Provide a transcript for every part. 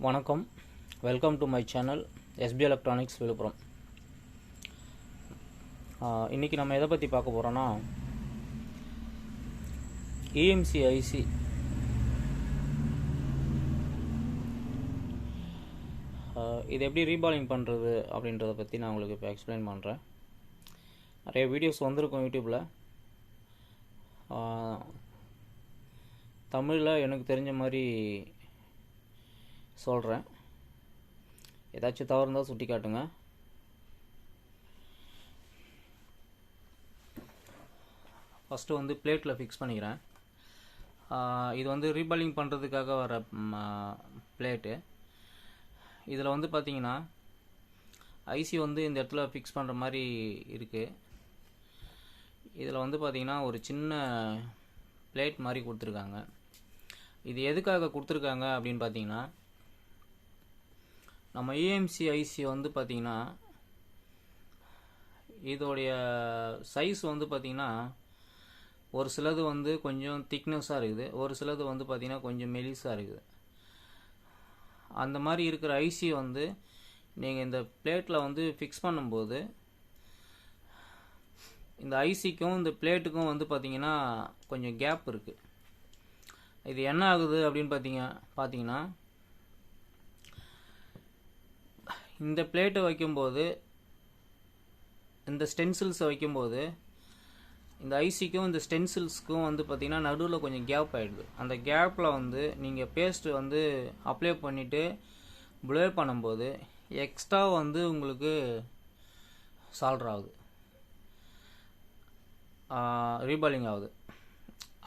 வணக்கம், welcome to my channel SP electronics Villupuram. இன்றைக்கி நம்ம எதை பற்றி பார்க்க போகிறோன்னா, eMMC ஐசி இது எப்படி ரீபாலிங் பண்ணுறது அப்படின்றத பற்றி நான் உங்களுக்கு இப்போ எக்ஸ்பிளைன் பண்ணுறேன். நிறைய வீடியோஸ் வந்திருக்கும் யூடியூப்பில். தமிழில் எனக்கு தெரிஞ்ச மாதிரி சொல்கிறேன். ஏதாச்சும் தவறு இருந்தால் சுட்டி காட்டுங்க. ஃபஸ்ட்டு வந்து பிளேட்டில் ஃபிக்ஸ் பண்ணிக்கிறேன். இது வந்து ரீபாலிங் பண்ணுறதுக்காக வர பிளேட்டு. இதில் வந்து பார்த்திங்கன்னா ஐசி வந்து இந்த இடத்துல ஃபிக்ஸ் பண்ணுற மாதிரி இருக்குது. இதில் வந்து பார்த்திங்கன்னா ஒரு சின்ன பிளேட் மாதிரி கொடுத்துருக்காங்க. இது எதுக்காக கொடுத்துருக்காங்க அப்படின்னு பார்த்தீங்கன்னா, நம்ம eMMC ஐசி வந்து பார்த்திங்கன்னா இதோடைய சைஸ் வந்து பார்த்திங்கன்னா ஒரு சிலது வந்து கொஞ்சம் திக்னஸாக இருக்குது, ஒரு சிலது வந்து பார்த்திங்கன்னா கொஞ்சம் மெலிசாக இருக்குது. அந்த மாதிரி இருக்கிற ஐசி வந்து நீங்கள் இந்த பிளேட்டில் வந்து ஃபிக்ஸ் பண்ணும்போது இந்த ஐசிக்கும் இந்த பிளேட்டுக்கும் வந்து பார்த்திங்கன்னா கொஞ்சம் கேப் இருக்குது. இது என்ன ஆகுது அப்படின்னு பார்த்தீங்கன்னா இந்த பிளேட்டை வைக்கும்போது, இந்த ஸ்டென்சில்ஸை வைக்கும்போது இந்த ஐசிக்கும் இந்த ஸ்டென்சில்ஸ்க்கும் வந்து பார்த்திங்கன்னா நடுவில் கொஞ்சம் கேப் ஆகிடுது. அந்த கேப்பில் வந்து நீங்கள் பேஸ்ட்டு வந்து அப்ளை பண்ணிவிட்டு ப்ளே பண்ணும்போது எக்ஸ்ட்ரா வந்து உங்களுக்கு சால்டர் ஆகுது, ரீபாலிங் ஆகுது.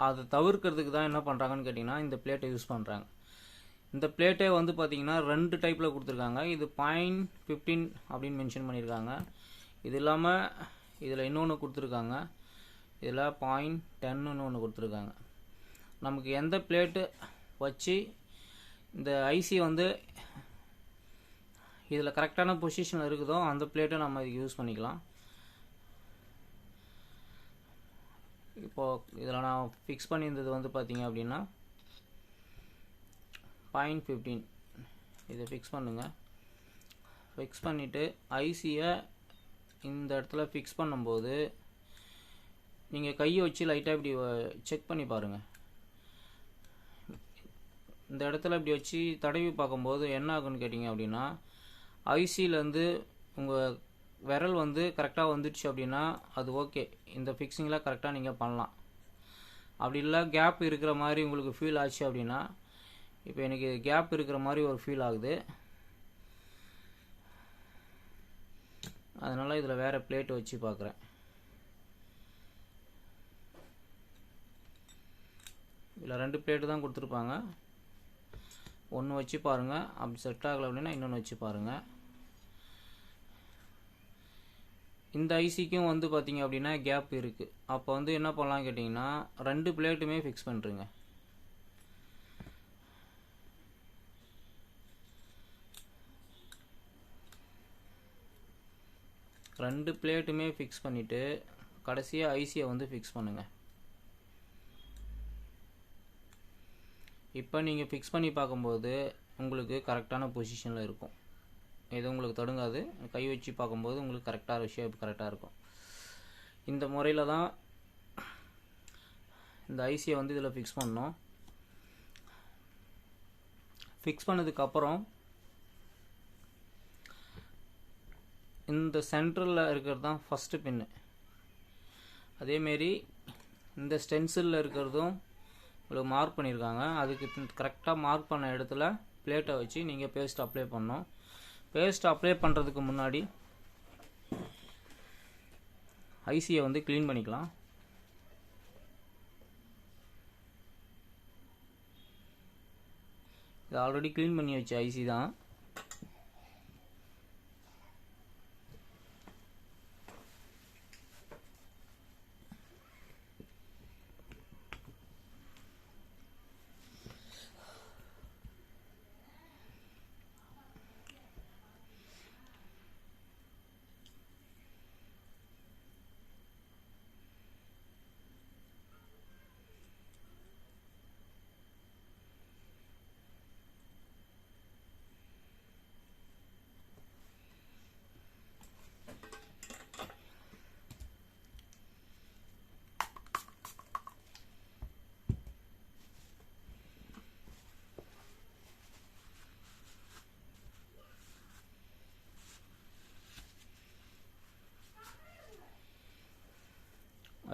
அதை தவிர்க்கிறதுக்கு தான் என்ன பண்ணுறாங்கன்னு கேட்டிங்கன்னா இந்த பிளேட்டை யூஸ் பண்ணுறாங்க. இந்த பிளேட்டே வந்து பார்த்திங்கன்னா 2 டைப்பில் கொடுத்துருக்காங்க. இது 0.15 அப்படின்னு மென்ஷன் பண்ணியிருக்காங்க. இது இல்லாமல் இதில் இன்னொன்று கொடுத்துருக்காங்க, இதில் 0.10ன்னு ஒன்று கொடுத்துருக்காங்க. நமக்கு எந்த பிளேட்டு வச்சு இந்த ஐசி வந்து இதில் கரெக்டான பொசிஷனில் இருக்குதோ அந்த பிளேட்டை நம்ம இதுக்கு யூஸ் பண்ணிக்கலாம். இப்போது இதில் நான் ஃபிக்ஸ் பண்ணியிருந்தது வந்து பார்த்திங்க அப்படின்னா 0.15. இதை ஃபிக்ஸ் பண்ணுங்கள். ஃபிக்ஸ் பண்ணிவிட்டு ஐசியை இந்த இடத்துல ஃபிக்ஸ் பண்ணும்போது நீங்கள் கையை வச்சு லைட்டாக இப்படி செக் பண்ணி பாருங்கள். இந்த இடத்துல இப்படி வச்சு தடவி பார்க்கும்போது என்ன ஆகுன்னு கேட்டிங்க அப்படின்னா, ஐசியிலேருந்து உங்கள் விரல் வந்து கரெக்டாக வந்துடுச்சு அப்படின்னா அது ஓகே, இந்த ஃபிக்ஸிங்கில் கரெக்டாக நீங்கள் பண்ணலாம். அப்படி இல்லை கேப் இருக்கிற மாதிரி உங்களுக்கு ஃபீல் ஆச்சு அப்படின்னா, இப்போ எனக்கு கேப் இருக்கிற மாதிரி ஒரு ஃபீல் ஆகுது, அதனால் இதில் வேறு பிளேட் வச்சு பார்க்குறேன். இதில் 2 பிளேட்டு தான் கொடுத்துருப்பாங்க. ஒன்று வச்சு பாருங்கள், அப்படி செட் ஆகலை அப்படின்னா இன்னொன்று வச்சு பாருங்கள். இந்த ஐசிக்கும் வந்து பார்த்திங்க அப்படின்னா கேப் இருக்குது. அப்போ வந்து என்ன பண்ணலாம் கேட்டிங்கன்னா 2 பிளேட்டுமே ஃபிக்ஸ் பண்ணுறேங்க. ரெண்டு பிளேட்டுமே ஃபிக்ஸ் பண்ணிவிட்டு கடைசியாக ஐசியை வந்து ஃபிக்ஸ் பண்ணுங்கள். இப்போ நீங்கள் ஃபிக்ஸ் பண்ணி பார்க்கும்போது உங்களுக்கு கரெக்டான பொசிஷனில் இருக்கும். இது உங்களுக்கு தடுங்காது. கை வச்சு பார்க்கும்போது உங்களுக்கு கரெக்டாக ஷேப் கரெக்டாக இருக்கும். இந்த முறையில் தான் இந்த ஐசியை வந்து இதில் ஃபிக்ஸ் பண்ணோம். ஃபிக்ஸ் பண்ணதுக்கப்புறம் இந்த சென்ட்ரலில் இருக்கிறது தான் ஃபஸ்ட்டு பின்னு. அதேமாரி இந்த ஸ்டென்சிலில் இருக்கிறதும் உங்களுக்கு மார்க் பண்ணியிருக்காங்க. அதுக்கு கரெக்டாக மார்க் பண்ண இடத்துல பிளேட்டை வச்சு நீங்கள் பேஸ்ட் அப்ளை பண்ணணும். பேஸ்ட் அப்ளை பண்ணுறதுக்கு முன்னாடி ஐசியை வந்து க்ளீன் பண்ணிக்கலாம். இது ஆல்ரெடி க்ளீன் பண்ணி வச்ச ஐசி தான்.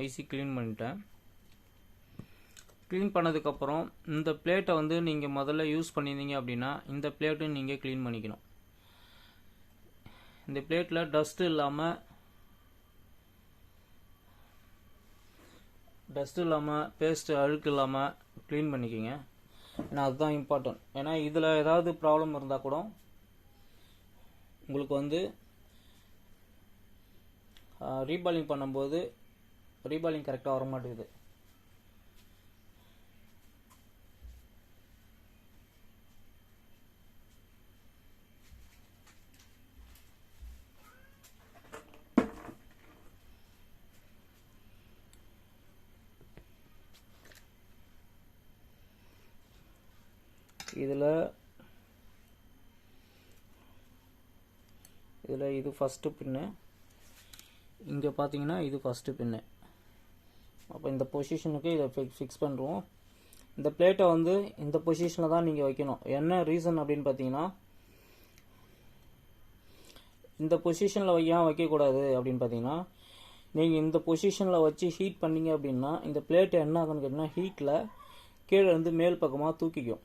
ஐசி க்ளீன் பண்ணிட்டேன். க்ளீன் பண்ணதுக்கப்புறம் இந்த பிளேட்டை வந்து நீங்கள் முதல்ல யூஸ் பண்ணியிருந்தீங்க அப்படின்னா இந்த பிளேட்டும் நீங்கள் க்ளீன் பண்ணிக்கணும். இந்த பிளேட்டில் டஸ்ட்டு இல்லாமல் பேஸ்ட்டு அழுக்கு இல்லாமல் க்ளீன் பண்ணிக்கிங்க. ஏன்னா அதுதான் இம்பார்ட்டன்ட். ஏன்னா இதில் ஏதாவது ப்ராப்ளம் இருந்தால் கூட உங்களுக்கு வந்து ரீபாலிங் பண்ணும்போது ரீபாலிங் கரெக்டாக வர மாட்டேங்குது. இதில் இது ஃபஸ்ட்டு பின்னு, இங்கே பார்த்தீங்கன்னா இது ஃபஸ்ட்டு பின்னு. அப்போ இந்த பொசிஷனுக்கு இதை ஃபிக்ஸ் பண்ணுறோம். இந்த பிளேட்டை வந்து இந்த பொசிஷனில் தான் நீங்கள் வைக்கணும். என்ன ரீசன் அப்படின்னு பார்த்தீங்கன்னா, இந்த பொசிஷனில் ஏன் வைக்கக்கூடாது அப்படின்னு பார்த்தீங்கன்னா, நீங்கள் இந்த பொசிஷனில் வச்சு ஹீட் பண்ணீங்க அப்படின்னா இந்த பிளேட்டை என்ன ஆகுன்னு கேட்டிங்கன்னா ஹீட்டில் கீழே இருந்து மேல் பக்கமாக தூக்கிக்கும்.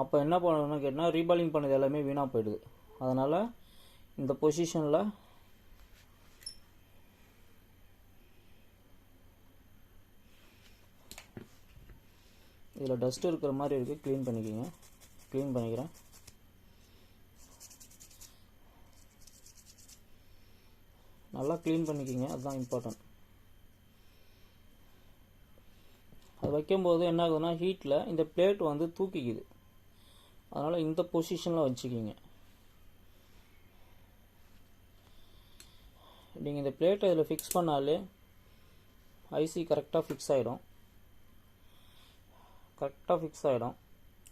அப்போ என்ன பண்ணணும்னு கேட்டால் ரீபாலிங் பண்ணது எல்லாமே வீணாக போயிடுது. அதனால் இந்த பொசிஷனில் இதில் டஸ்ட் இருக்கிற மாதிரி இருக்குது, க்ளீன் பண்ணிக்கிங்க. க்ளீன் பண்ணிக்கிறேன். நல்லா க்ளீன் பண்ணிக்கிங்க, அதுதான் இம்பார்ட்டன்ட். அது வைக்கும்போது என்ன ஆகுதுன்னா ஹீட்டில் இந்த பிளேட் வந்து தூக்கிக்குது. அதனால் இந்த பொசிஷனில் வச்சுக்கிங்க. நீங்கள் இந்த பிளேட்டை இதில் ஃபிக்ஸ் பண்ணாலே ஐசி கரெக்டாக ஃபிக்ஸ் ஆகிடும்.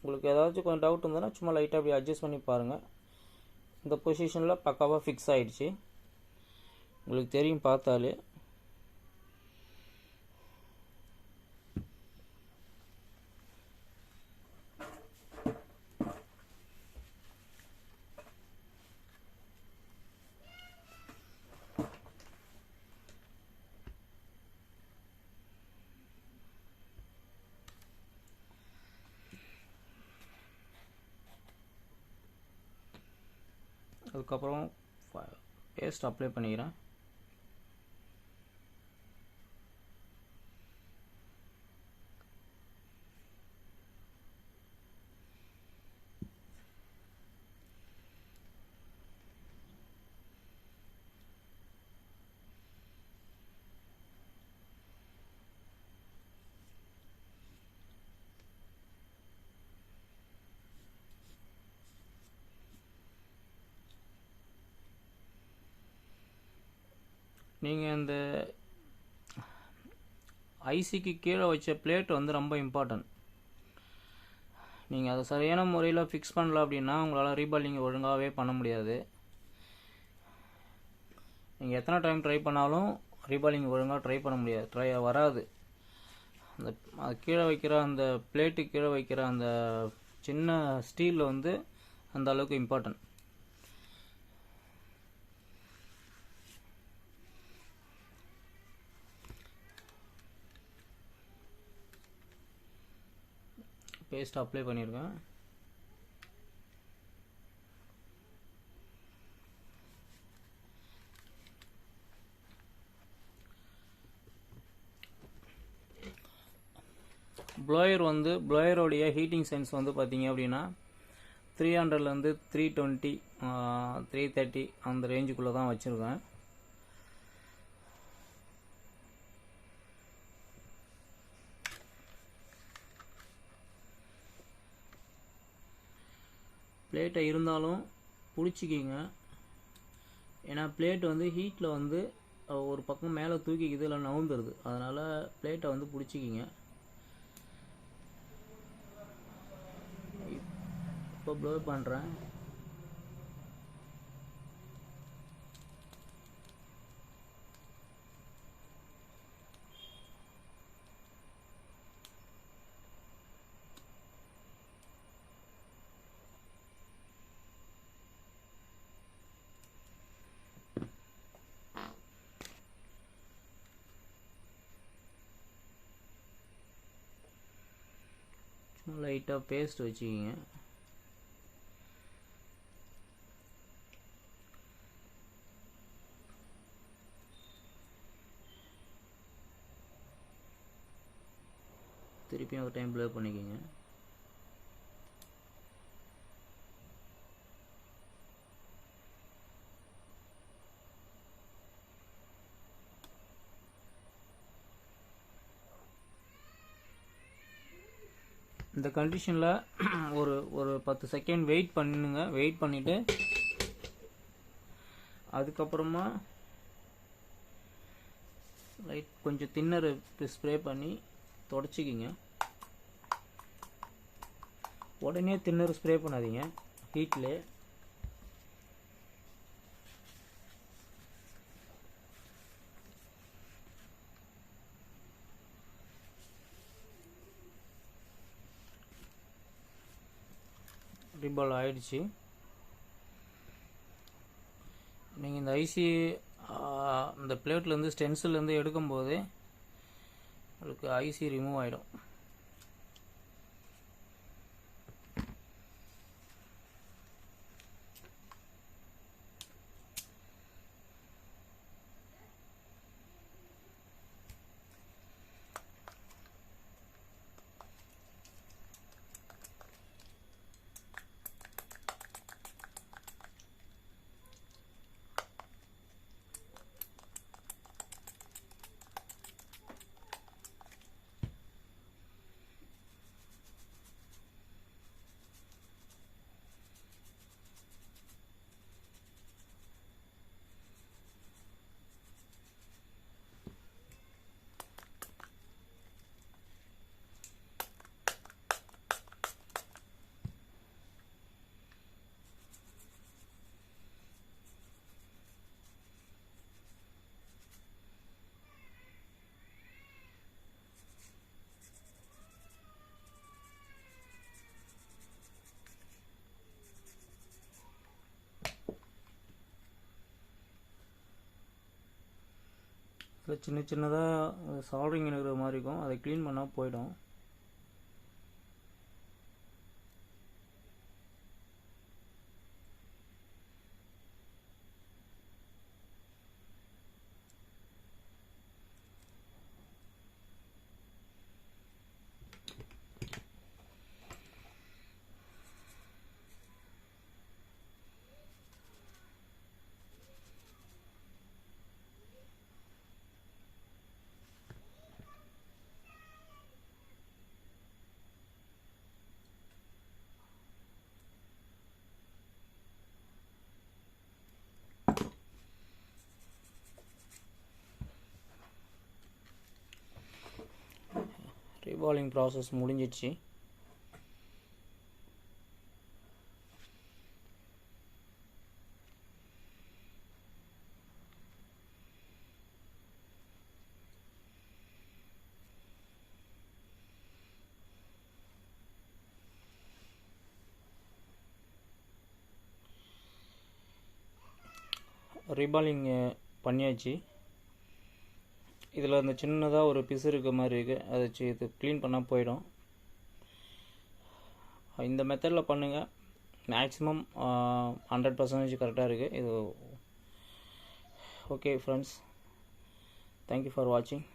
உங்களுக்கு ஏதாச்சும் கொஞ்சம் டவுட் இருந்ததுன்னா சும்மா லைட்டாக அப்படி அட்ஜஸ்ட் பண்ணி பாருங்கள். இந்த பொசிஷனில் பக்காவாக ஃபிக்ஸ் ஆகிடுச்சு, உங்களுக்கு தெரியும் பார்த்தாலே. அதுக்கப்புறம் பேஸ்ட் அப்ளை பண்ணிக்கிறேன். நீங்கள் இந்த ஐசிக்கு கீழே வச்ச பிளேட் வந்து ரொம்ப இம்பார்ட்டன்ட். நீங்கள் அதை சரியான முறையில் ஃபிக்ஸ் பண்ணல அப்படின்னா உங்களால் ரீபாலிங் ஒழுங்காகவே பண்ண முடியாது. நீங்கள் எத்தனை டைம் ட்ரை பண்ணாலும் ரீபாலிங் ஒழுங்காக ட்ரை பண்ண முடியாது, வராது. அந்த கீழே வைக்கிற அந்த பிளேட்டு கீழே வைக்கிற அந்த சின்ன ஸ்டீல் வந்து அந்த அளவுக்கு இம்பார்ட்டன்ட். பேஸ்ட் அப்ளை பண்ணியிருக்கேன். ப்ளோயரோடைய ஹீட்டிங் சென்ஸ் வந்து பார்த்தீங்க அப்படின்னா 300லேருந்து 320 330 அந்த ரேஞ்சுக்குள்ளே தான் வச்சுருக்கேன். பிளேட்டை இருந்தாலும் பிடிச்சிக்கிங்க. ஏன்னா பிளேட் வந்து ஹீட்டில் வந்து ஒரு பக்கம் மேலே தூக்கிக்குது, இல்லை நவுந்துடுது. அதனால் பிளேட்டை வந்து பிடிச்சிக்கிங்க. இப்போ ப்ளோ பண்ணுறேன். லைட்டாக பேஸ்ட் வச்சுக்கிங்க. திருப்பியும் ஒரு டைம் ப்ளர் பண்ணிக்கோங்க. இந்த கண்டிஷனில் ஒரு 10 செகண்ட் வெயிட் பண்ணுங்க. வெயிட் பண்ணிவிட்டு அதுக்கப்புறமா லைட் கொஞ்சம் தின்னர் ஸ்ப்ரே பண்ணி தொடச்சிக்கிங்க. உடனே தின்னர் ஸ்ப்ரே பண்ணாதீங்க ஹீட்லே. ரீபால் ஆயிடுச்சு. நீங்கள் இந்த ஐசி இந்த பிளேட்லேருந்து ஸ்டென்சிலேருந்து எடுக்கும்போதே உங்களுக்கு ஐசி ரிமூவ் ஆகிடும். சின்ன சின்னதாக சால்ட்ரிங் இருக்கிற மாதிரி இருக்கும். அதை க்ளீன் பண்ணால் போயிடும். ரீபாலிங் ப்ராசஸ் முடிஞ்சிடுச்சு. ரீபாலிங் பண்ணியாச்சு. இதில் அந்த சின்னதாக ஒரு பிசு இருக்க மாதிரி இருக்குது. அதை இது க்ளீன் பண்ணால் போயிடும். இந்த மெத்தடில் பண்ணுங்கள். மேக்ஸிமம் 100% கரெக்டாக இருக்குது இது. ஓகே ஃப்ரெண்ட்ஸ், தேங்க்யூ ஃபார் வாட்சிங்.